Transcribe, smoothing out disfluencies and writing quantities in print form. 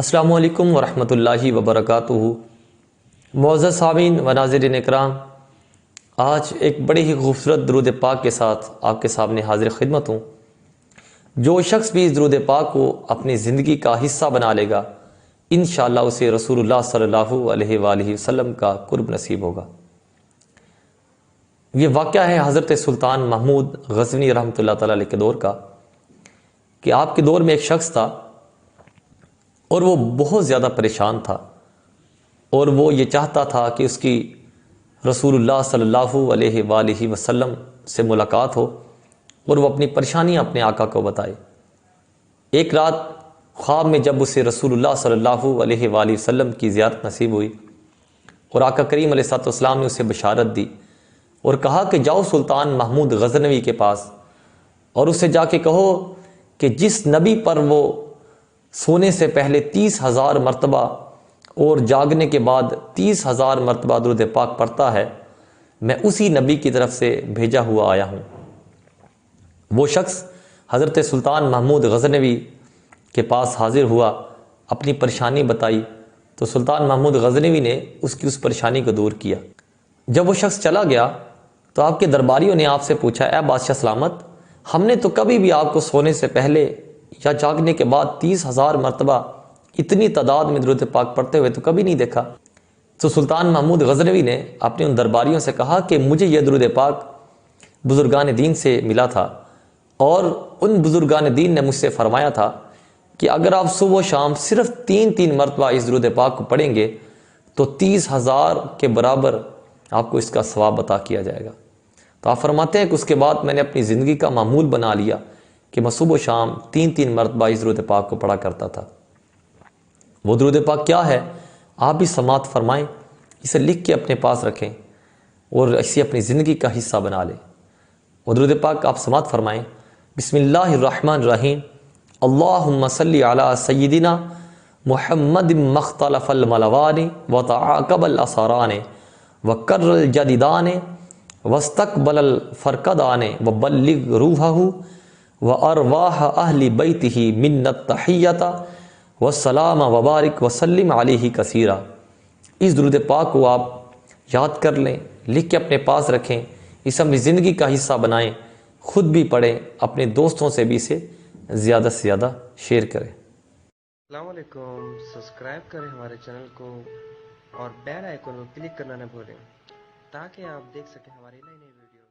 السلام علیکم ورحمۃ اللہ وبرکاتہ۔ معزز سامعین و ناظرین اکرام، آج ایک بڑے ہی خوبصورت درود پاک کے ساتھ آپ کے سامنے حاضر خدمت ہوں۔ جو شخص بھی اس درود پاک کو اپنی زندگی کا حصہ بنا لے گا، انشاءاللہ اسے رسول اللہ صلی اللہ علیہ وآلہ وسلم کا قرب نصیب ہوگا۔ یہ واقعہ ہے حضرت سلطان محمود غزنوی رحمۃ اللہ تعالی علیہ کے دور کا، کہ آپ کے دور میں ایک شخص تھا اور وہ بہت زیادہ پریشان تھا، اور وہ یہ چاہتا تھا کہ اس کی رسول اللہ صلی اللہ علیہ وآلہ وسلم سے ملاقات ہو اور وہ اپنی پریشانیاں اپنے آقا کو بتائے۔ ایک رات خواب میں جب اسے رسول اللہ صلی اللہ علیہ وآلہ وسلم کی زیارت نصیب ہوئی اور آقا کریم علیہ السلام نے اسے بشارت دی اور کہا کہ جاؤ سلطان محمود غزنوی کے پاس اور اسے جا کے کہو کہ جس نبی پر وہ سونے سے پہلے 30,000 مرتبہ اور جاگنے کے بعد 30,000 مرتبہ درود پاک پڑھتا ہے، میں اسی نبی کی طرف سے بھیجا ہوا آیا ہوں۔ وہ شخص حضرت سلطان محمود غزنوی کے پاس حاضر ہوا، اپنی پریشانی بتائی تو سلطان محمود غزنوی نے اس کی پریشانی کو دور کیا۔ جب وہ شخص چلا گیا تو آپ کے درباریوں نے آپ سے پوچھا، اے بادشاہ سلامت، ہم نے تو کبھی بھی آپ کو سونے سے پہلے یا جاگنے کے بعد 30,000 مرتبہ اتنی تعداد میں درود پاک پڑھتے ہوئے تو کبھی نہیں دیکھا۔ تو سلطان محمود غزنوی نے اپنے ان درباریوں سے کہا کہ مجھے یہ درود پاک بزرگان دین سے ملا تھا، اور ان بزرگان دین نے مجھ سے فرمایا تھا کہ اگر آپ صبح و شام صرف 3 مرتبہ اس درود پاک کو پڑھیں گے تو 30,000 کے برابر آپ کو اس کا ثواب عطا کیا جائے گا۔ تو آپ فرماتے ہیں کہ اس کے بعد میں نے اپنی زندگی کا معمول بنا لیا کہ میں صبح و شام 3 مرتبہ اس درود پاک کو پڑھا کرتا تھا۔ وہ درود پاک کیا ہے آپ بھی سماعت فرمائیں، اسے لکھ کے اپنے پاس رکھیں اور اسے اپنی زندگی کا حصہ بنا لیں۔ وہ درود پاک آپ سماعت فرمائیں، بسم اللہ الرحمن الرحیم، اللہم صلی علی سیدنا محمد مختلف الملوان وتعاقب الاسران وکر الجدیدان واستقبل الفرقدان وبلغ روحہ وارواح اہل بیتہ من التحیۃ والسلام وبارک وسلم علیہ کثیرا۔ اس درود پاک کو آپ یاد کر لیں، لکھ کے اپنے پاس رکھیں، اسے اپنی زندگی کا حصہ بنائیں، خود بھی پڑھیں، اپنے دوستوں سے بھی اسے زیادہ سے زیادہ شیئر کریں۔ السلام علیکم، سبسکرائب کریں ہمارے چینل کو اور بیل آئیکن کو کلک کرنا نہ بھولیں تاکہ آپ دیکھ سکیں ہماری نئی نئی ویڈیو۔